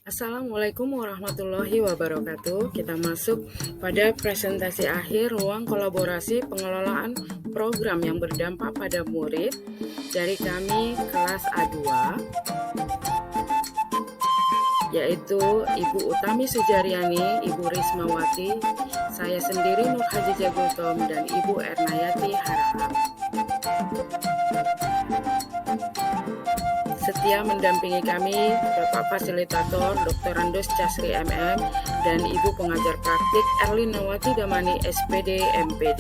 Assalamualaikum warahmatullahi wabarakatuh. Kita masuk pada presentasi akhir ruang kolaborasi pengelolaan program yang berdampak pada murid dari kami kelas A2, yaitu Ibu Utami Sujaryani, Ibu Rismawati, saya sendiri Nur Haji Jagotom, dan Ibu Ernayati Harahap. Setia mendampingi kami Bapak Fasilitator Dr. Andos Casri MM dan Ibu Pengajar Praktik Erlin Nawati Damani SPD MPD.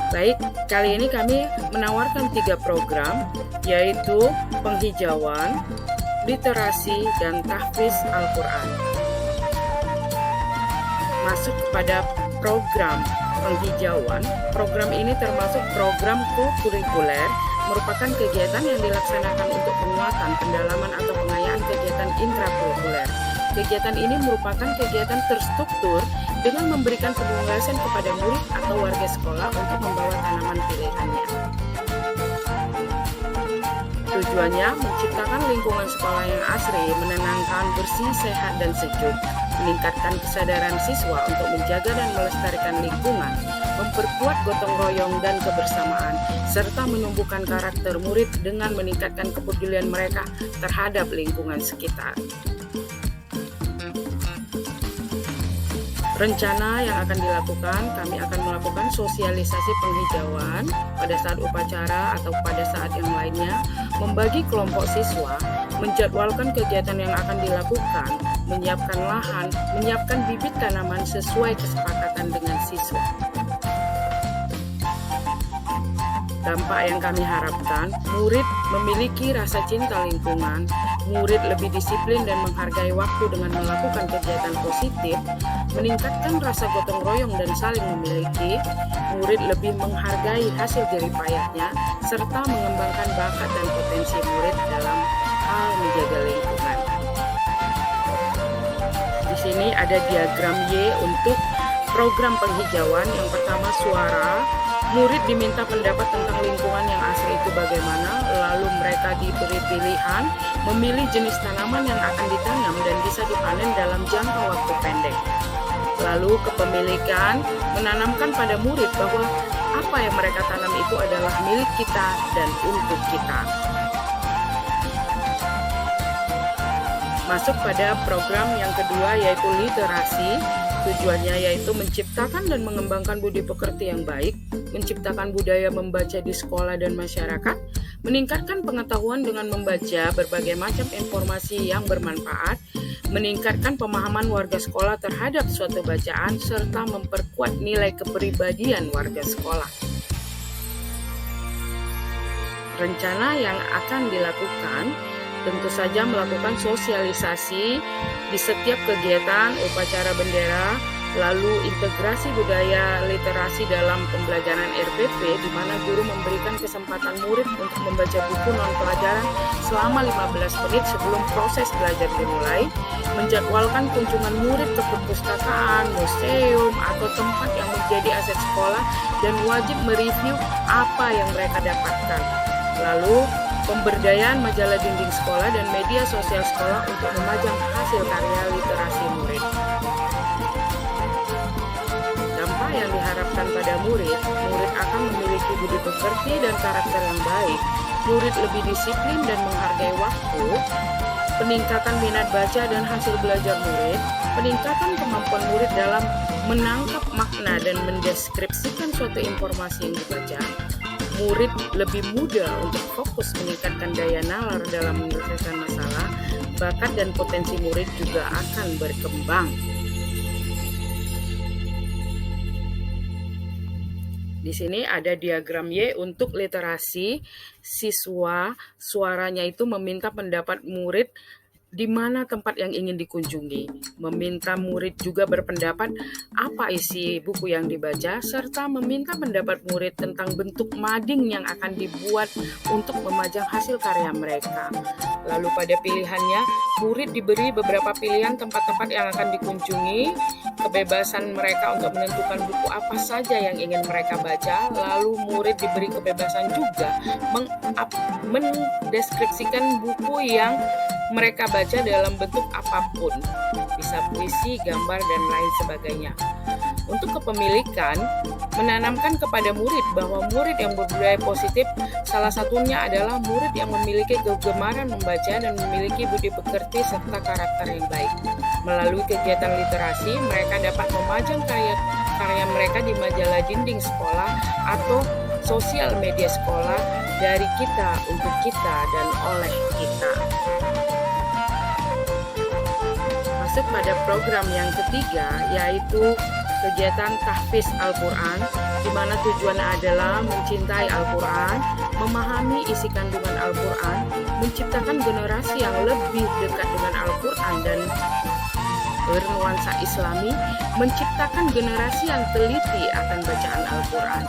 Baik, kali ini kami menawarkan 3 program, yaitu penghijauan, literasi, dan tahfiz Al-Quran. Masuk kepada program penghijauan. Program ini termasuk program kurikuler, merupakan kegiatan yang dilaksanakan untuk penguatan, pendalaman, atau pengayaan kegiatan intrakurikuler. Kegiatan ini merupakan kegiatan terstruktur dengan memberikan penugasan kepada murid atau warga sekolah untuk membawa tanaman pilihannya. Tujuannya menciptakan lingkungan sekolah yang asri, menenangkan, bersih, sehat, dan sejuk, meningkatkan kesadaran siswa untuk menjaga dan melestarikan lingkungan, memperkuat gotong royong dan kebersamaan, serta menumbuhkan karakter murid dengan meningkatkan kepedulian mereka terhadap lingkungan sekitar. Rencana yang akan dilakukan, kami akan melakukan sosialisasi penghijauan pada saat upacara atau pada saat yang lainnya, membagi kelompok siswa, menjadwalkan kegiatan yang akan dilakukan, menyiapkan lahan, menyiapkan bibit tanaman sesuai kesepakatan dengan siswa. Dampak yang kami harapkan, murid memiliki rasa cinta lingkungan, murid lebih disiplin dan menghargai waktu dengan melakukan kegiatan positif, meningkatkan rasa gotong royong dan saling memiliki, murid lebih menghargai hasil jerih payahnya, serta mengembangkan bakat dan potensi murid dalam hal menjaga lingkungan. Di sini ada diagram Y untuk program penghijauan. Yang pertama, suara. Murid diminta pendapat tentang lingkungan yang asri itu bagaimana, lalu mereka diberi pilihan memilih jenis tanaman yang akan ditanam dan bisa dipanen dalam jangka waktu pendek. Lalu kepemilikan, menanamkan pada murid bahwa apa yang mereka tanam itu adalah milik kita dan untuk kita. Masuk pada program yang kedua, yaitu literasi. Tujuannya yaitu menciptakan dan mengembangkan budi pekerti yang baik, menciptakan budaya membaca di sekolah dan masyarakat, meningkatkan pengetahuan dengan membaca berbagai macam informasi yang bermanfaat, meningkatkan pemahaman warga sekolah terhadap suatu bacaan, serta memperkuat nilai kepribadian warga sekolah. Rencana yang akan dilakukan tentu saja melakukan sosialisasi di setiap kegiatan upacara bendera, lalu integrasi budaya literasi dalam pembelajaran RPP, di mana guru memberikan kesempatan murid untuk membaca buku non-pelajaran selama 15 menit sebelum proses belajar dimulai, menjadwalkan kunjungan murid ke perpustakaan, museum, atau tempat yang menjadi aset sekolah dan wajib mereview apa yang mereka dapatkan. Lalu pemberdayaan majalah dinding sekolah dan media sosial sekolah untuk memajang hasil karya literasi murid. Dampak yang diharapkan pada murid akan memiliki budi pekerti dan karakter yang baik, murid lebih disiplin dan menghargai waktu, peningkatan minat baca dan hasil belajar murid, peningkatan kemampuan murid dalam menangkap makna dan mendeskripsikan suatu informasi yang dibaca, murid lebih mudah untuk fokus meningkatkan daya nalar dalam menyelesaikan masalah, bakat dan potensi murid juga akan berkembang. Di sini ada diagram Y untuk literasi. Siswa suaranya itu meminta pendapat murid di mana tempat yang ingin dikunjungi, meminta murid juga berpendapat apa isi buku yang dibaca, serta meminta pendapat murid tentang bentuk mading yang akan dibuat untuk memajang hasil karya mereka. Lalu pada pilihannya, murid diberi beberapa pilihan tempat-tempat yang akan dikunjungi, kebebasan mereka untuk menentukan buku apa saja yang ingin mereka baca, lalu murid diberi kebebasan juga mendeskripsikan buku yang mereka baca dalam bentuk apapun, bisa puisi, gambar, dan lain sebagainya. Untuk kepemilikan, menanamkan kepada murid bahwa murid yang berbudaya positif salah satunya adalah murid yang memiliki kegemaran membaca dan memiliki budi pekerti serta karakter yang baik. Melalui kegiatan literasi, mereka dapat memajang karya mereka di majalah dinding sekolah atau sosial media sekolah dari kita, untuk kita, dan oleh kita. Masuk pada program yang ketiga, yaitu kegiatan tahfiz Al-Quran, di mana tujuannya adalah mencintai Al-Quran, memahami isi kandungan Al-Quran, menciptakan generasi yang lebih dekat dengan Al-Quran dan bernuansa Islami, menciptakan generasi yang teliti akan bacaan Al-Quran.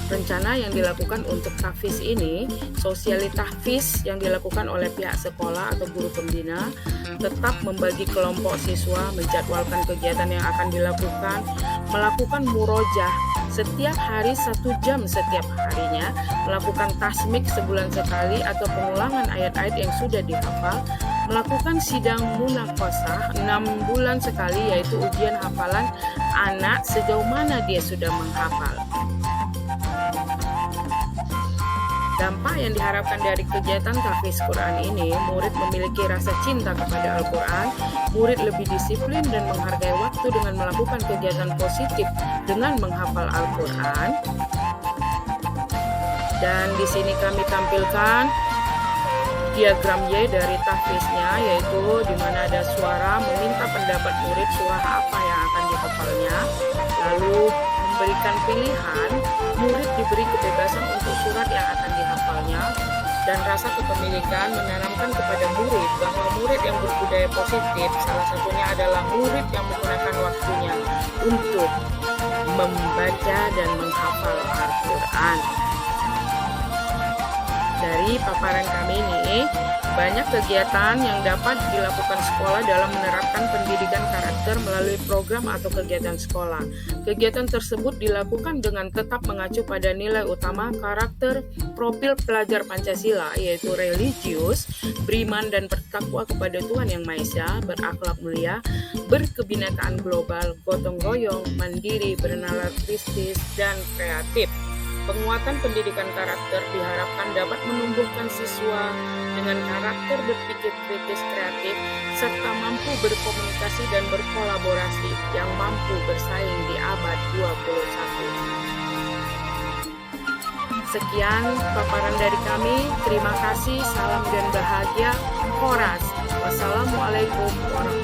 Rencana yang dilakukan untuk tahfiz ini, sosiali tahfiz yang dilakukan oleh pihak sekolah atau guru pembina, tetap membagi kelompok siswa, menjadwalkan kegiatan yang akan dilakukan, melakukan murojah setiap hari 1 jam setiap harinya, melakukan tasmik sebulan sekali atau pengulangan ayat-ayat yang sudah dihafal, melakukan sidang munakosah 6 bulan sekali, yaitu ujian hafalan anak sejauh mana dia sudah menghafal. Dampak yang diharapkan dari kegiatan tahfiz Quran ini, murid memiliki rasa cinta kepada Al-Quran, murid lebih disiplin dan menghargai waktu dengan melakukan kegiatan positif dengan menghafal Al-Quran. Dan di sini kami tampilkan diagram Y dari tahfiznya, yaitu di mana ada suara meminta pendapat murid surah apa yang akan dihafalnya, lalu memberikan pilihan, murid diberi kebebasan untuk surat yang akan dihafalnya, dan rasa kepemilikan menanamkan kepada murid bahwa murid yang berbudaya positif salah satunya adalah murid yang menggunakan waktunya untuk membaca dan menghafal Al-Quran. Dari paparan kami ini, banyak kegiatan yang dapat dilakukan sekolah dalam menerapkan pendidikan karakter melalui program atau kegiatan sekolah. Kegiatan tersebut dilakukan dengan tetap mengacu pada nilai utama karakter profil pelajar Pancasila, yaitu religius, beriman dan bertakwa kepada Tuhan Yang Maha Esa, berakhlak mulia, berkebinekaan global, gotong royong, mandiri, bernalar kritis, dan kreatif. Penguatan pendidikan karakter diharapkan dapat menumbuhkan siswa dengan karakter berpikir kritis kreatif serta mampu berkomunikasi dan berkolaborasi yang mampu bersaing di abad 21. Sekian paparan dari kami. Terima kasih. Salam dan bahagia. Horas. Wassalamualaikum warahmatullahi wabarakatuh.